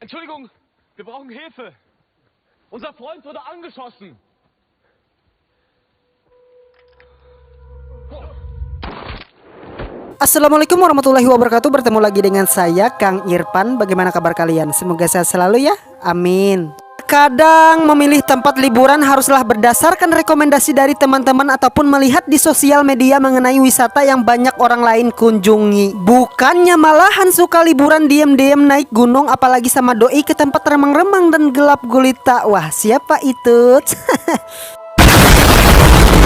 Entschuldigung, wir brauchen Hilfe. Unser Freund wurde angeschossen. Assalamualaikum warahmatullahi wabarakatuh. Bertemu lagi dengan saya Kang Irfan. Bagaimana kabar kalian? Semoga sehat selalu ya. Amin. Kadang memilih tempat liburan haruslah berdasarkan rekomendasi dari teman-teman ataupun melihat di sosial media mengenai wisata yang banyak orang lain kunjungi. Bukannya malahan suka liburan diem-diem naik gunung apalagi sama doi ke tempat remang-remang dan gelap gulita. Wah, siapa itu?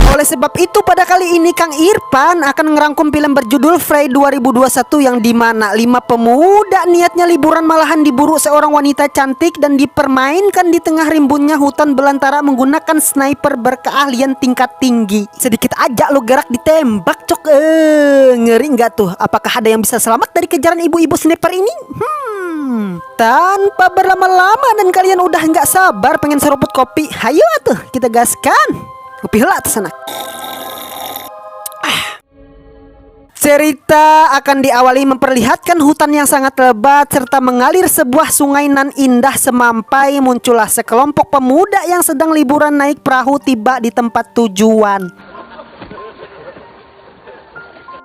Oleh sebab itu pada kali ini Kang Irfan akan ngerangkum film berjudul Frey 2021 yang dimana 5 pemuda niatnya liburan malahan diburu seorang wanita cantik dan dipermainkan di tengah rimbunnya hutan belantara menggunakan sniper berkeahlian tingkat tinggi. Sedikit aja lo gerak ditembak cok. Ngeri nggak tuh? Apakah ada yang bisa selamat dari kejaran ibu-ibu sniper ini? Tanpa berlama-lama dan kalian udah nggak sabar pengen seruput kopi, hayo atuh kita gaskan. Kopi heula atas anak. Cerita akan diawali memperlihatkan hutan yang sangat lebat serta mengalir sebuah sungai nan indah semampai muncullah sekelompok pemuda yang sedang liburan naik perahu tiba di tempat tujuan.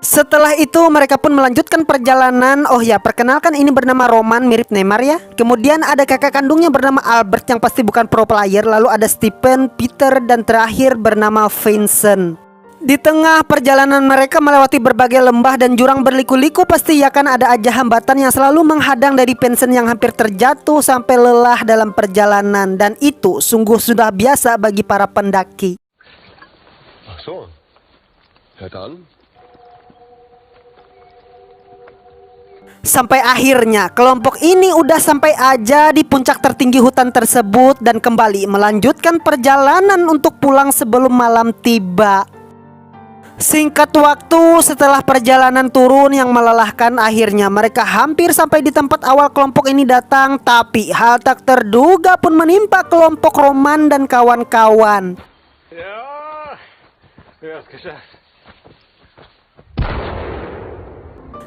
Setelah itu mereka pun melanjutkan perjalanan. Oh ya, perkenalkan ini bernama Roman, mirip Neymar ya. Kemudian ada kakak kandungnya bernama Albert yang pasti bukan pro player. Lalu ada Stephen, Peter, dan terakhir bernama Vincent. Di tengah perjalanan mereka melewati berbagai lembah dan jurang berliku-liku, pasti ya kan ada aja hambatan yang selalu menghadang dari Vincent yang hampir terjatuh sampai lelah dalam perjalanan. Dan itu sungguh sudah biasa bagi para pendaki. Ach so. Ja dann. Sampai akhirnya kelompok ini udah sampai aja di puncak tertinggi hutan tersebut dan kembali melanjutkan perjalanan untuk pulang sebelum malam tiba. Singkat waktu setelah perjalanan turun yang melelahkan, akhirnya mereka hampir sampai di tempat awal kelompok ini datang. Tapi hal tak terduga pun menimpa kelompok Roman dan kawan-kawan.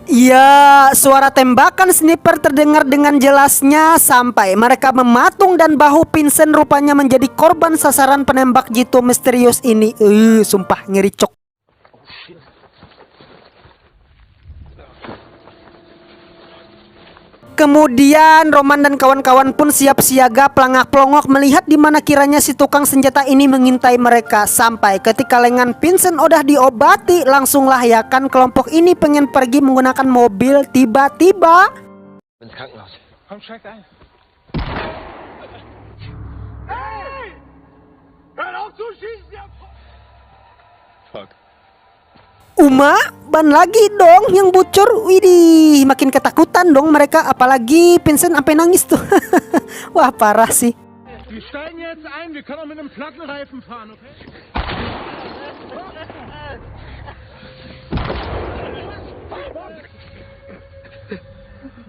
Ya, suara tembakan sniper terdengar dengan jelasnya sampai mereka mematung dan bahu Vincent rupanya menjadi korban sasaran penembak jitu misterius ini. Sumpah ngeri cok. Kemudian Roman dan kawan-kawan pun siap siaga pelangak-pelongok melihat di mana kiranya si tukang senjata ini mengintai mereka. Sampai ketika lengan Vincent udah diobati, langsunglah ya kan kelompok ini pengen pergi menggunakan mobil. Tiba-tiba Ins Krankenhaus. Komm, steigt ein. Fuck. Uma, ban lagi dong yang bocor. Widih, makin ketakutan dong mereka. Apalagi Vincent sampai nangis tuh. Wah, parah sih. Wir steigen jetzt ein, wir können auch mit einem Plattenreifen fahren, okay?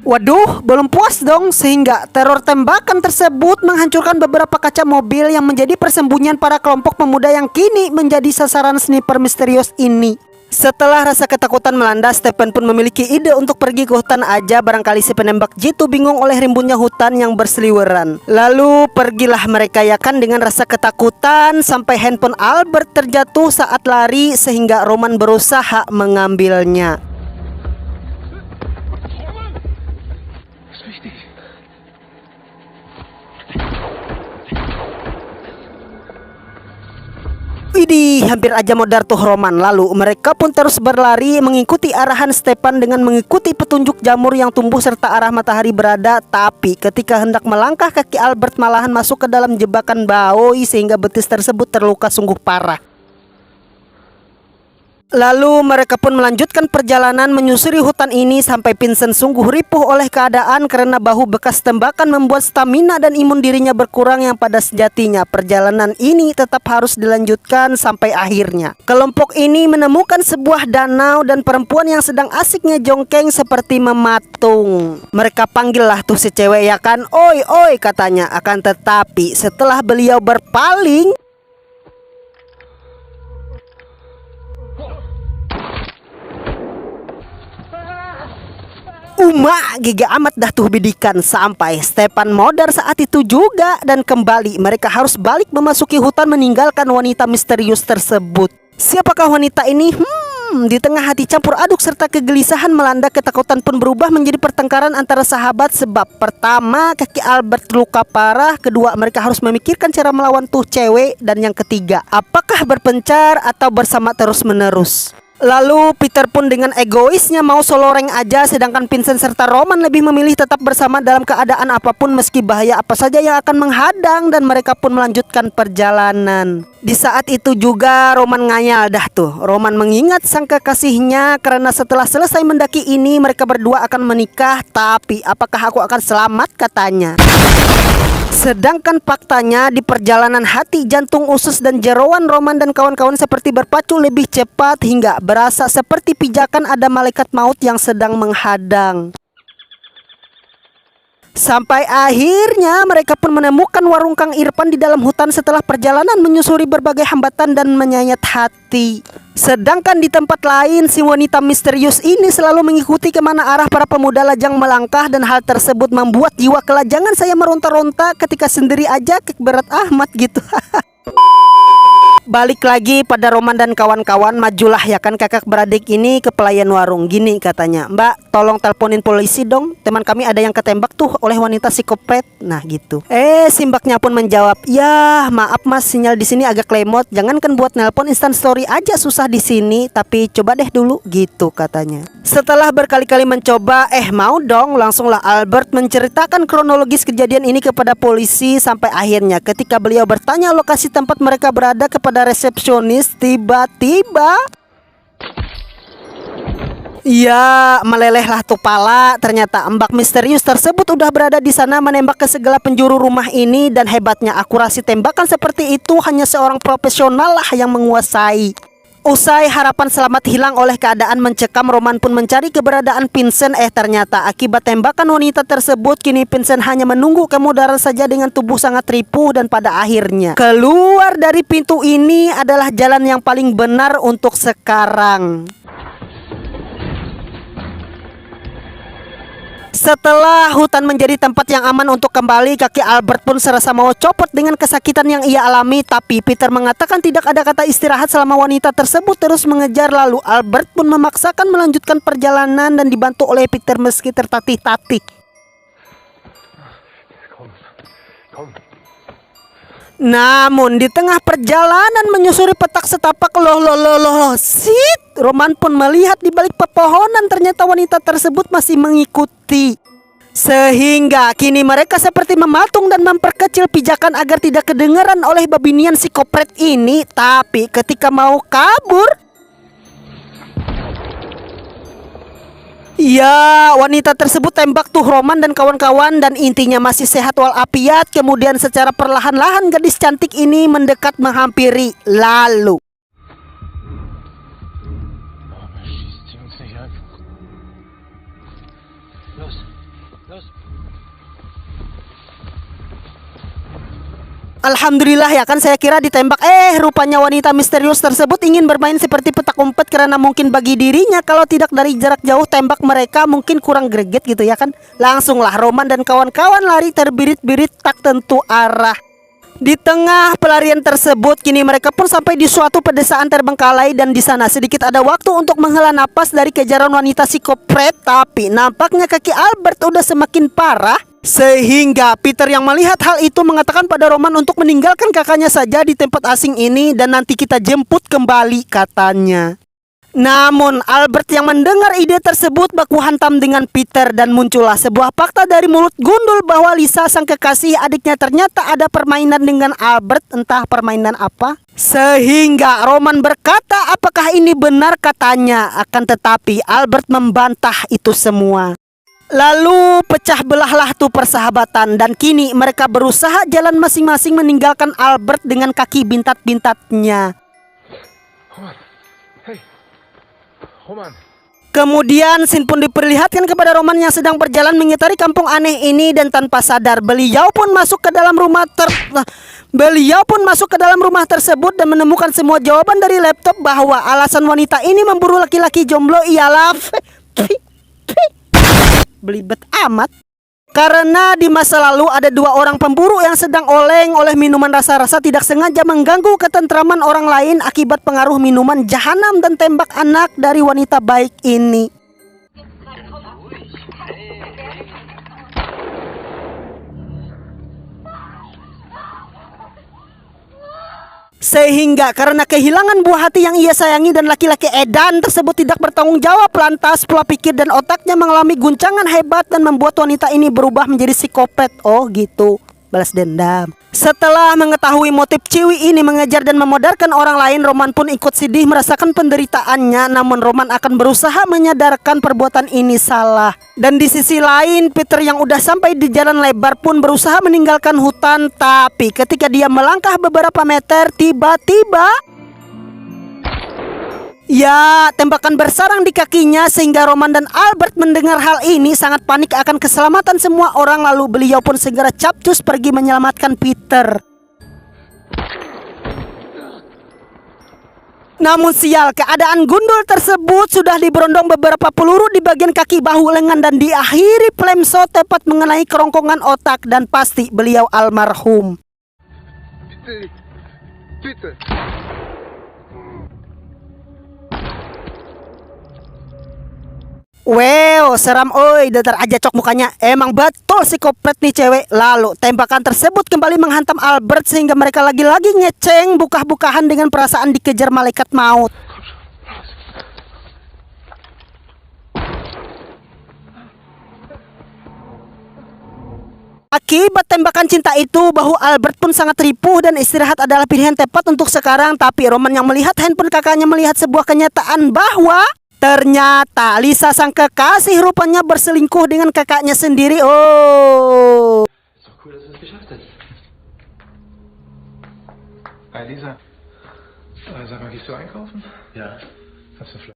Waduh, belum puas dong sehingga teror tembakan tersebut menghancurkan beberapa kaca mobil yang menjadi persembunyian para kelompok pemuda yang kini menjadi sasaran sniper misterius ini. Setelah rasa ketakutan melanda, Stephen pun memiliki ide untuk pergi ke hutan aja. Barangkali si penembak jitu bingung oleh rimbunnya hutan yang berseliweran. Lalu pergilah mereka ya kan dengan rasa ketakutan sampai handphone Albert terjatuh saat lari sehingga Roman berusaha mengambilnya. Widih, hampir aja modar tuh Roman. Lalu mereka pun terus berlari mengikuti arahan Stephen dengan mengikuti petunjuk jamur yang tumbuh serta arah matahari berada. Tapi ketika hendak melangkah, kaki Albert malahan masuk ke dalam jebakan baoi sehingga betis tersebut terluka sungguh parah. Lalu mereka pun melanjutkan perjalanan menyusuri hutan ini sampai Vincent sungguh ripuh oleh keadaan karena bahu bekas tembakan membuat stamina dan imun dirinya berkurang yang pada sejatinya perjalanan ini tetap harus dilanjutkan sampai akhirnya. Kelompok ini menemukan sebuah danau dan perempuan yang sedang asik ngejongkeng seperti mematung. Mereka panggillah tuh si cewek ya kan, oi oi katanya. Akan tetapi setelah beliau berpaling, Giga amat dah tuh bidikan sampai Stepan modar saat itu juga. Dan kembali mereka harus balik memasuki hutan meninggalkan wanita misterius tersebut. Siapakah wanita ini? Di tengah hati campur aduk serta kegelisahan melanda, ketakutan pun berubah menjadi pertengkaran antara sahabat. Sebab pertama, kaki Albert luka parah. Kedua, mereka harus memikirkan cara melawan tuh cewek. Dan yang ketiga, apakah berpencar atau bersama terus-menerus. Lalu Peter pun dengan egoisnya mau solo rank aja, sedangkan Vincent serta Roman lebih memilih tetap bersama dalam keadaan apapun meski bahaya apa saja yang akan menghadang, dan mereka pun melanjutkan perjalanan. Di saat itu juga Roman ngayal dah tuh. Roman mengingat sang kekasihnya karena setelah selesai mendaki ini mereka berdua akan menikah. Tapi apakah aku akan selamat, katanya. Sedangkan faktanya di perjalanan hati, jantung, usus, dan jeroan Roman dan kawan-kawan seperti berpacu lebih cepat hingga berasa seperti pijakan ada malaikat maut yang sedang menghadang. Sampai akhirnya mereka pun menemukan warung Kang Irfan di dalam hutan setelah perjalanan menyusuri berbagai hambatan dan menyayat hati. Sedangkan di tempat lain, si wanita misterius ini selalu mengikuti kemana arah para pemuda lajang melangkah, dan hal tersebut membuat jiwa kelajangan saya meronta-ronta ketika sendiri aja kek berat amat gitu. Balik lagi pada Roman dan kawan-kawan, majulah ya kan kakak beradik ini ke pelayan warung. Gini katanya, "Mbak, tolong teleponin polisi dong, teman kami ada yang ketembak tuh oleh wanita psikopat." Nah gitu. Si mbaknya pun menjawab, "Ya maaf mas, sinyal di sini agak lemot. Jangankan buat nelpon, instant story aja susah di sini. Tapi coba deh dulu," gitu katanya. Setelah berkali-kali mencoba, mau dong, langsunglah Albert menceritakan kronologis kejadian ini kepada polisi. Sampai akhirnya ketika beliau bertanya lokasi tempat mereka berada kepada resepsionis, tiba-tiba ya melelehlah tuh pala. Ternyata mbak misterius tersebut udah berada di sana menembak ke segala penjuru rumah ini, dan hebatnya akurasi tembakan seperti itu hanya seorang profesional lah yang menguasai. Usai harapan selamat hilang oleh keadaan mencekam, Roman pun mencari keberadaan Vincent. Ternyata akibat tembakan wanita tersebut, kini Vincent hanya menunggu kemudaran saja dengan tubuh sangat ripuh. Dan pada akhirnya keluar dari pintu ini adalah jalan yang paling benar untuk sekarang. Setelah hutan menjadi tempat yang aman untuk kembali, kaki Albert pun serasa mau copot dengan kesakitan yang ia alami. Tapi Peter mengatakan tidak ada kata istirahat selama wanita tersebut terus mengejar. Lalu Albert pun memaksakan melanjutkan perjalanan dan dibantu oleh Peter meski tertatih-tatih. Namun di tengah perjalanan menyusuri petak setapak, sit, Roman pun melihat di balik pepohonan ternyata wanita tersebut masih mengikuti. Sehingga kini mereka seperti mematung dan memperkecil pijakan agar tidak kedengaran oleh babinian psikopret ini. Tapi ketika mau kabur, ya, wanita tersebut tembak tuh Roman dan kawan-kawan, dan intinya masih sehat walafiat. Kemudian secara perlahan-lahan gadis cantik ini mendekat menghampiri. Lalu alhamdulillah ya kan, saya kira ditembak. Rupanya wanita misterius tersebut ingin bermain seperti petak umpet, karena mungkin bagi dirinya kalau tidak dari jarak jauh tembak mereka mungkin kurang greget gitu ya kan. Langsunglah Roman dan kawan-kawan lari terbirit-birit tak tentu arah. Di tengah pelarian tersebut, kini mereka pun sampai di suatu pedesaan terbengkalai, dan di sana sedikit ada waktu untuk menghela napas dari kejaran wanita psikopret. Tapi nampaknya kaki Albert udah semakin parah, sehingga Peter yang melihat hal itu mengatakan pada Roman untuk meninggalkan kakaknya saja di tempat asing ini, dan nanti kita jemput kembali, katanya. Namun Albert yang mendengar ide tersebut baku hantam dengan Peter, dan muncullah sebuah fakta dari mulut gundul bahwa Lisa sang kekasih adiknya ternyata ada permainan dengan Albert. Entah permainan apa. Sehingga Roman berkata apakah ini benar, katanya. Akan tetapi Albert membantah itu semua. Lalu pecah belahlah tuh persahabatan, dan kini mereka berusaha jalan masing-masing meninggalkan Albert dengan kaki bintat-bintatnya. Roman. Kemudian scene pun diperlihatkan kepada Roman yang sedang berjalan mengitari kampung aneh ini, dan tanpa sadar beliau pun masuk ke dalam rumah tersebut dan menemukan semua jawaban dari laptop bahwa alasan wanita ini memburu laki-laki jomblo ialah Belibet amat. Karena di masa lalu ada dua orang pemburu yang sedang oleng oleh minuman rasa-rasa tidak sengaja mengganggu ketentraman orang lain akibat pengaruh minuman jahanam dan tembak anak dari wanita baik ini. Sehingga karena kehilangan buah hati yang ia sayangi dan laki-laki edan tersebut tidak bertanggung jawab, lantas pola pikir dan otaknya mengalami guncangan hebat dan membuat wanita ini berubah menjadi psikopat. Oh gitu, balas dendam. Setelah mengetahui motif Ciwi ini mengejar dan memodarkan orang lain, Roman pun ikut sedih merasakan penderitaannya. Namun Roman akan berusaha menyadarkan perbuatan ini salah. Dan di sisi lain, Peter yang udah sampai di jalan lebar pun berusaha meninggalkan hutan. Tapi ketika dia melangkah beberapa meter, tiba-tiba ya, tembakan bersarang di kakinya sehingga Roman dan Albert mendengar hal ini sangat panik akan keselamatan semua orang. Lalu beliau pun segera capcus pergi menyelamatkan Peter. Namun sial, keadaan gundul tersebut sudah diberondong beberapa peluru di bagian kaki, bahu, lengan dan diakhiri flame shot tepat mengenai kerongkongan otak dan pasti beliau almarhum. Peter. Wow, seram oi, datar aja cok mukanya. Emang betul psikopat nih cewek. Lalu tembakan tersebut kembali menghantam Albert sehingga mereka lagi-lagi ngeceng buka-bukahan dengan perasaan dikejar malaikat maut. Akibat tembakan cinta itu, bahu Albert pun sangat ripuh dan istirahat adalah pilihan tepat untuk sekarang. Tapi Roman yang melihat handphone kakaknya melihat sebuah kenyataan bahwa ternyata Lisa sang kekasih rupanya berselingkuh dengan kakaknya sendiri. Oh. Ist doch cool, dass du es geschafft hast. Hi Lisa. Sag mal, gehst du einkaufen? Ja. Hast du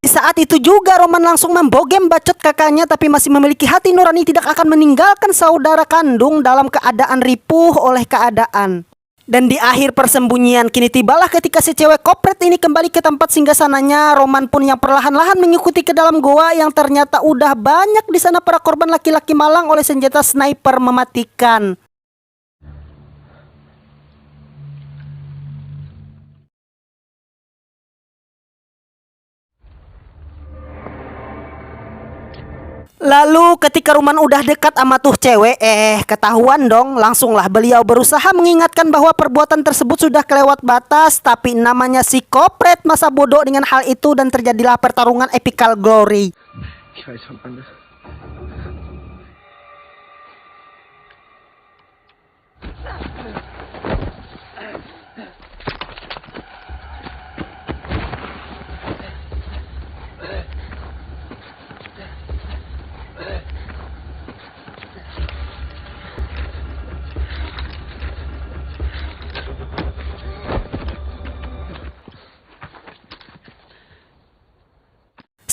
Di saat itu juga Roman langsung membogem bacot kakaknya, tapi masih memiliki hati nurani tidak akan meninggalkan saudara kandung dalam keadaan ripuh oleh keadaan. Dan di akhir persembunyian kini tibalah ketika si cewek kopret ini kembali ke tempat singgasananya. Roman pun yang perlahan-lahan mengikuti ke dalam goa yang ternyata udah banyak di sana para korban laki-laki malang oleh senjata sniper mematikan. Lalu ketika Roman udah dekat sama tuh cewek, ketahuan dong. Langsunglah beliau berusaha mengingatkan bahwa perbuatan tersebut sudah kelewat batas. Tapi namanya si kopret masa bodoh dengan hal itu dan terjadilah pertarungan epical glory. Ich weiß von Anne.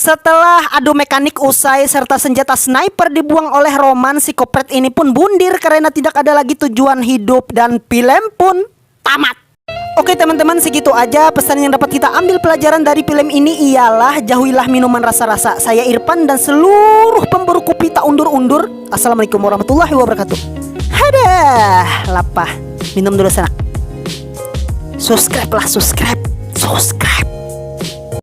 Setelah adu mekanik usai serta senjata sniper dibuang oleh Roman, si kopret ini pun bundir karena tidak ada lagi tujuan hidup dan film pun tamat. Oke teman-teman, segitu aja pesan yang dapat kita ambil pelajaran dari film ini ialah jauhilah minuman rasa-rasa. Saya Irfan dan seluruh pemburu kopi tak undur-undur. Assalamualaikum warahmatullahi wabarakatuh. Hadah, lapah. Minum dulu sana. Subscribe lah, subscribe.